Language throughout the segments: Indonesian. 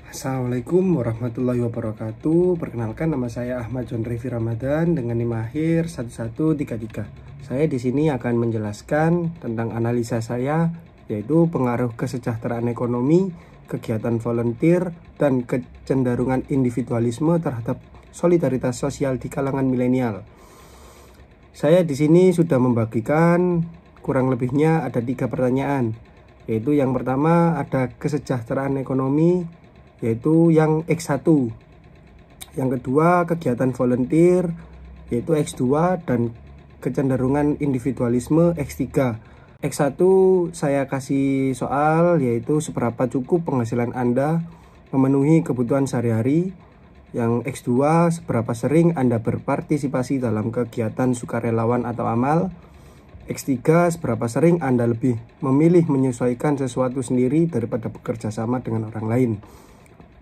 Assalamualaikum warahmatullahi wabarakatuh. Perkenalkan, nama saya Ahmad John Revi Ramadan dengan NIM akhir 1133. Saya di sini akan menjelaskan tentang analisa saya, yaitu pengaruh kesejahteraan ekonomi, kegiatan volunteer, dan kecenderungan individualisme terhadap solidaritas sosial di kalangan milenial. Saya di sini sudah membagikan kurang lebihnya ada 3 pertanyaan, yaitu yang pertama ada kesejahteraan ekonomi, yaitu yang X1, yang kedua kegiatan volunteer, yaitu X2, dan kecenderungan individualisme X3. X1 saya kasih soal, yaitu seberapa cukup penghasilan Anda memenuhi kebutuhan sehari-hari. Yang X2, seberapa sering Anda berpartisipasi dalam kegiatan sukarelawan atau amal. X3, seberapa sering Anda lebih memilih menyesuaikan sesuatu sendiri daripada bekerja sama dengan orang lain.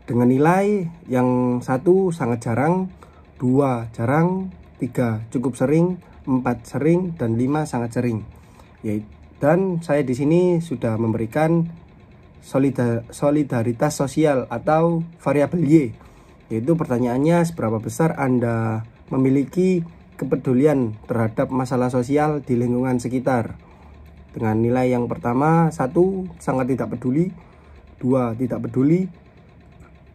Dengan nilai yang 1 sangat jarang, 2 jarang, 3 cukup sering, 4 sering, dan 5 sangat sering. Dan saya di sini sudah memberikan solidaritas sosial atau variabel Y, yaitu pertanyaannya seberapa besar Anda memiliki kepedulian terhadap masalah sosial di lingkungan sekitar. Dengan nilai yang pertama 1 sangat tidak peduli, 2 tidak peduli,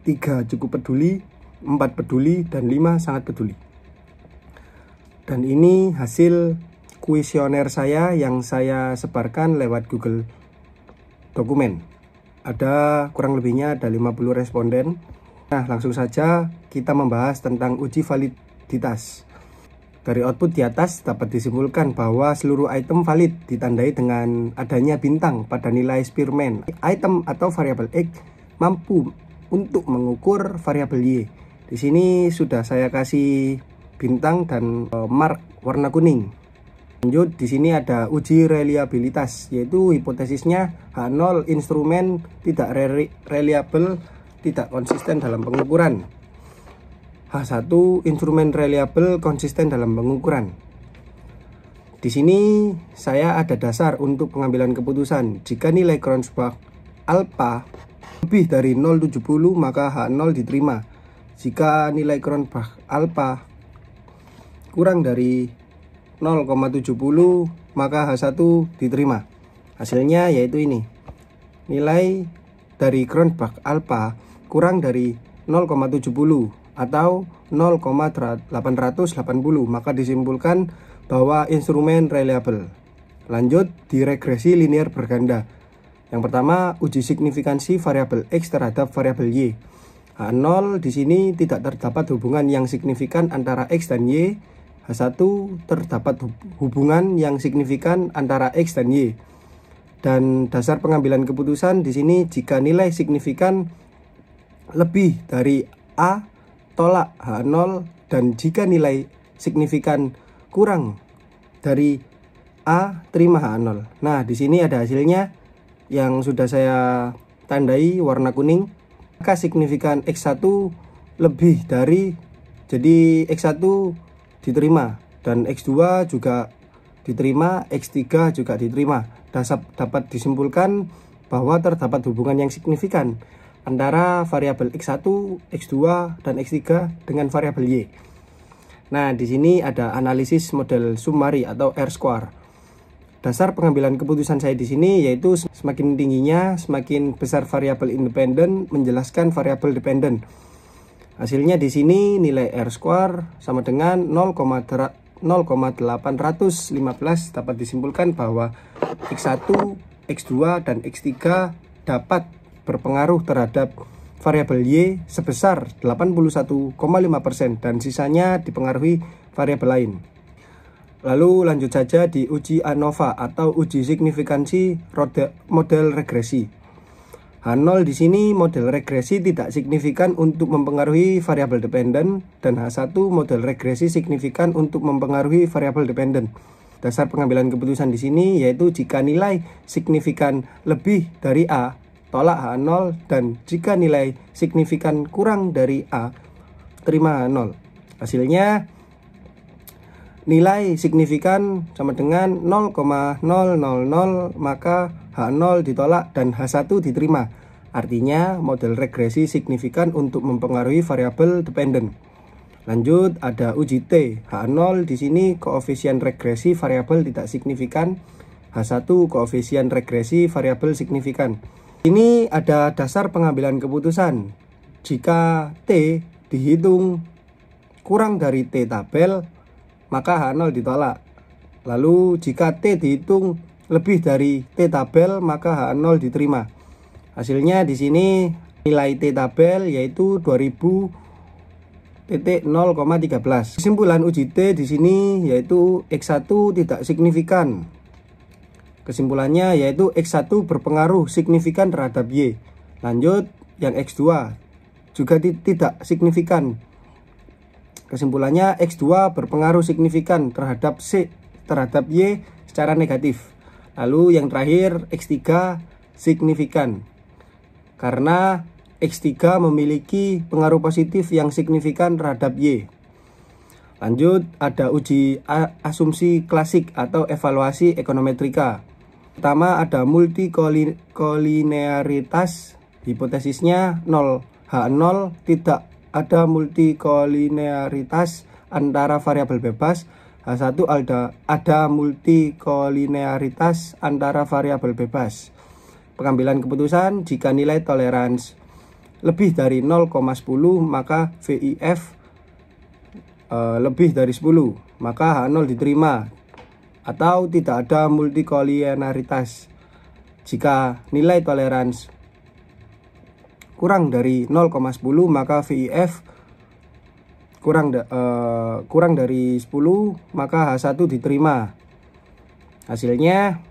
3 cukup peduli, 4 peduli, dan 5 sangat peduli. Dan ini hasil kuesioner saya yang saya sebarkan lewat Google Dokumen. Ada kurang lebihnya ada 50 responden. Nah, langsung saja kita membahas tentang uji validitas. Dari output di atas dapat disimpulkan bahwa seluruh item valid ditandai dengan adanya bintang pada nilai Spearman. Item atau variabel X mampu untuk mengukur variabel Y. Di sini sudah saya kasih bintang dan mark warna kuning. Lanjut, di sini ada uji reliabilitas, yaitu hipotesisnya H0 instrumen tidak reliable, tidak konsisten dalam pengukuran. H1 instrumen reliable, konsisten dalam pengukuran. Di sini saya ada dasar untuk pengambilan keputusan. Jika nilai Kronbach alpha lebih dari 0,70 maka H0 diterima. Jika nilai Kronbach alpha kurang dari 0,70 maka H1 diterima. Hasilnya yaitu ini. Nilai dari Kronbach alpha kurang dari 0,70 atau 0,880 maka disimpulkan bahwa instrumen reliable. Lanjut di regresi linear berganda. Yang pertama, uji signifikansi variabel X terhadap variabel Y. H0 di sini tidak terdapat hubungan yang signifikan antara X dan Y. H1 terdapat hubungan yang signifikan antara X dan Y. Dan dasar pengambilan keputusan di sini jika nilai signifikan lebih dari A, tolak H0, dan jika nilai signifikan kurang dari A, terima H0. Nah, di sini ada hasilnya yang sudah saya tandai warna kuning. Maka signifikan X1 lebih dari, jadi X1 diterima dan X2 juga diterima, X3 juga diterima. Dapat disimpulkan bahwa terdapat hubungan yang signifikan antara variabel X1, X2, dan X3 dengan variabel Y. Nah, di sini ada analisis model summary atau R-square. Dasar pengambilan keputusan saya di sini yaitu semakin tingginya semakin besar variabel independen menjelaskan variabel dependen. Hasilnya di sini nilai R-square sama dengan 0,815 dapat disimpulkan bahwa X1, X2, dan X3 dapat berpengaruh terhadap variabel Y sebesar 81,5% dan sisanya dipengaruhi variabel lain. Lalu lanjut saja di uji ANOVA atau uji signifikansi model regresi. H0 di sini model regresi tidak signifikan untuk mempengaruhi variabel dependen dan H1 model regresi signifikan untuk mempengaruhi variabel dependen. Dasar pengambilan keputusan di sini yaitu jika nilai signifikan lebih dari A, tolak H0, dan jika nilai signifikan kurang dari A, terima H0. Hasilnya nilai signifikan sama dengan 0,000 maka H0 ditolak dan H1 diterima. Artinya model regresi signifikan untuk mempengaruhi variabel dependen. Lanjut, ada uji T. H0 di sini koefisien regresi variabel tidak signifikan. H1 koefisien regresi variabel signifikan. Ini ada dasar pengambilan keputusan. Jika T dihitung kurang dari T tabel, maka H0 ditolak. Lalu jika T dihitung lebih dari T tabel, maka H0 diterima. Hasilnya di sini nilai T tabel yaitu 2000.0,13. Kesimpulan uji T di sini yaitu X1 tidak signifikan. Kesimpulannya yaitu X1 berpengaruh signifikan terhadap Y. Lanjut, yang X2 juga tidak signifikan. Kesimpulannya X2 berpengaruh signifikan terhadap Y secara negatif. Lalu yang terakhir X3 signifikan. Karena X3 memiliki pengaruh positif yang signifikan terhadap Y. Lanjut, ada uji asumsi klasik atau evaluasi ekonometrika. Pertama ada multikolinearitas. Hipotesisnya 0. H0 tidak ada multikolinearitas antara variabel bebas. H1 ada multikolinearitas antara variabel bebas. Pengambilan keputusan, jika nilai toleransi lebih dari 0,10 maka VIF lebih dari 10, maka H0 diterima atau tidak ada multikolinearitas. Jika nilai toleransi kurang dari 0,10 maka VIF kurang dari 10, maka H1 diterima. Hasilnya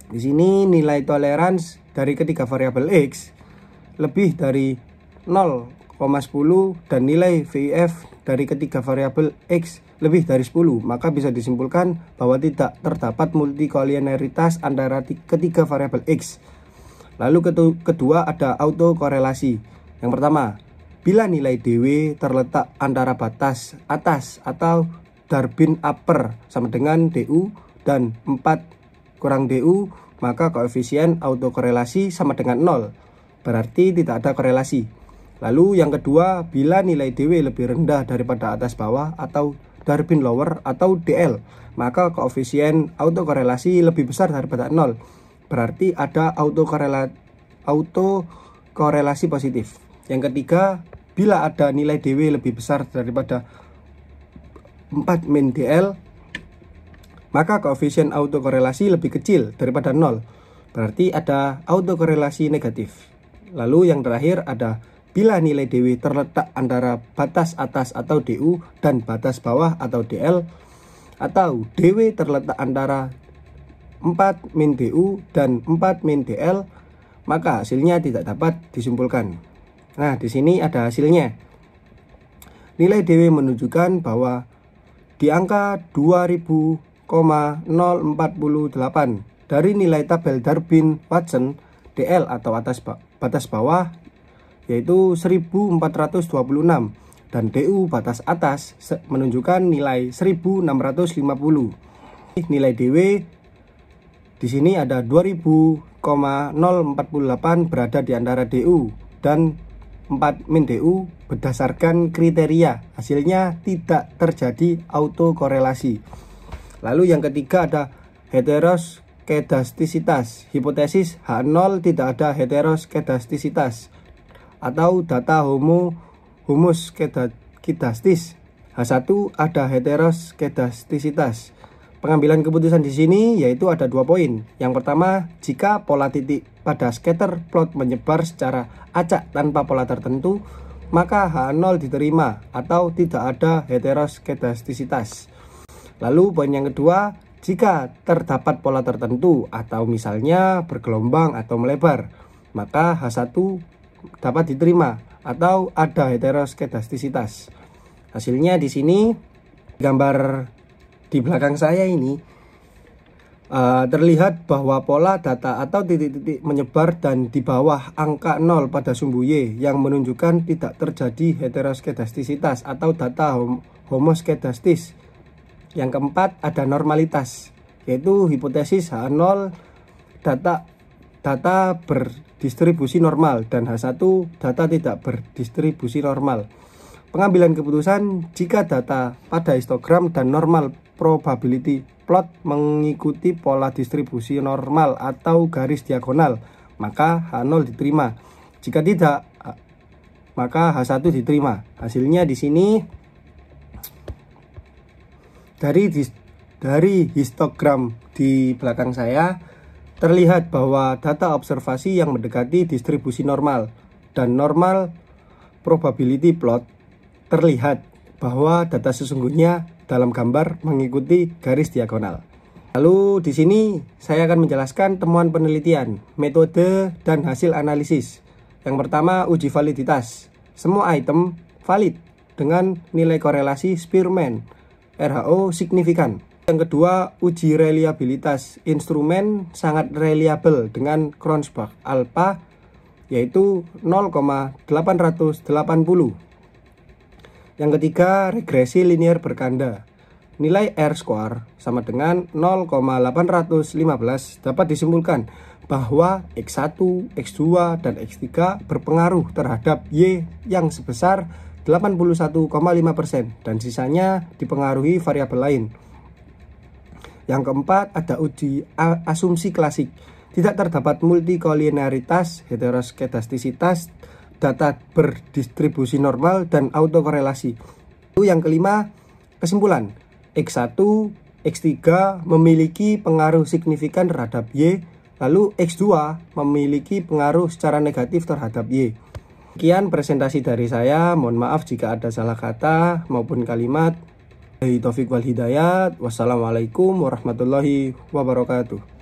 di sini nilai toleransi dari ketiga variabel X lebih dari 0,10 dan nilai VIF dari ketiga variabel X lebih dari 10, maka bisa disimpulkan bahwa tidak terdapat multikolinearitas antara ketiga variabel X. Lalu kedua ada autokorelasi. Yang pertama, bila nilai DW terletak antara batas atas atau Darwin upper sama dengan DU dan 4 kurang DU, maka koefisien autokorelasi sama dengan 0. Berarti tidak ada korelasi. Lalu yang kedua, bila nilai DW lebih rendah daripada atas bawah atau Darwin lower atau DL, maka koefisien autokorelasi lebih besar daripada 0. Berarti ada autokorelasi positif. Yang ketiga, bila ada nilai DW lebih besar daripada 4 min DL, maka koefisien autokorelasi lebih kecil daripada 0. Berarti ada autokorelasi negatif. Lalu yang terakhir ada bila nilai DW terletak antara batas atas atau DU dan batas bawah atau DL, atau DW terletak antara 4 min DU dan 4 min DL, maka hasilnya tidak dapat disimpulkan. Nah, di sini ada hasilnya. Nilai DW menunjukkan bahwa di angka 2000,048 dari nilai tabel Darwin-Watson, DL atau batas bawah yaitu 1426 dan DU batas atas menunjukkan nilai 1650. Nilai DW di sini ada 2000,048 berada di antara DU dan 4 min DU berdasarkan kriteria. Hasilnya tidak terjadi autokorelasi. Lalu yang ketiga ada heteroskedastisitas. Hipotesis H0 tidak ada heteroskedastisitas atau data homoskedastis. H1 ada heteroskedastisitas. Pengambilan keputusan di sini yaitu ada 2 poin. Yang pertama, jika pola titik pada scatter plot menyebar secara acak tanpa pola tertentu, maka H0 diterima atau tidak ada heteroskedastisitas. Lalu poin yang kedua, jika terdapat pola tertentu atau misalnya bergelombang atau melebar, maka H1 dapat diterima atau ada heteroskedastisitas. Hasilnya di sini gambar di belakang saya ini terlihat bahwa pola data atau titik-titik menyebar dan di bawah angka 0 pada sumbu Y yang menunjukkan tidak terjadi heteroskedastisitas atau data homoskedastis. Yang keempat ada normalitas, yaitu hipotesis H0 data data berdistribusi normal, dan H1 data tidak berdistribusi normal. Pengambilan keputusan jika data pada histogram dan normal probability plot mengikuti pola distribusi normal atau garis diagonal, maka H0 diterima. Jika tidak, maka H1 diterima. Hasilnya di sini dari histogram di belakang saya terlihat bahwa data observasi yang mendekati distribusi normal dan normal probability plot terlihat bahwa data sesungguhnya dalam gambar mengikuti garis diagonal. Lalu di sini saya akan menjelaskan temuan penelitian, metode, dan hasil analisis. Yang pertama, uji validitas. Semua item valid dengan nilai korelasi Spearman RHO signifikan. Yang kedua, uji reliabilitas. Instrumen sangat reliable dengan Kronberg alpha yaitu 0,880. Yang ketiga, regresi linear berkanda. Nilai R-square sama dengan 0,815 dapat disimpulkan bahwa X1, X2, dan X3 berpengaruh terhadap Y yang sebesar 81,5% dan sisanya dipengaruhi variabel lain. Yang keempat, ada uji asumsi klasik. Tidak terdapat multikolinearitas, heteroskedastisitas, data berdistribusi normal, dan autokorelasi. Yang kelima, kesimpulan. X1, X3 memiliki pengaruh signifikan terhadap Y, lalu X2 memiliki pengaruh secara negatif terhadap Y. Sekian presentasi dari saya, mohon maaf jika ada salah kata maupun kalimat. Taufik wal hidayat. Wassalamualaikum warahmatullahi wabarakatuh.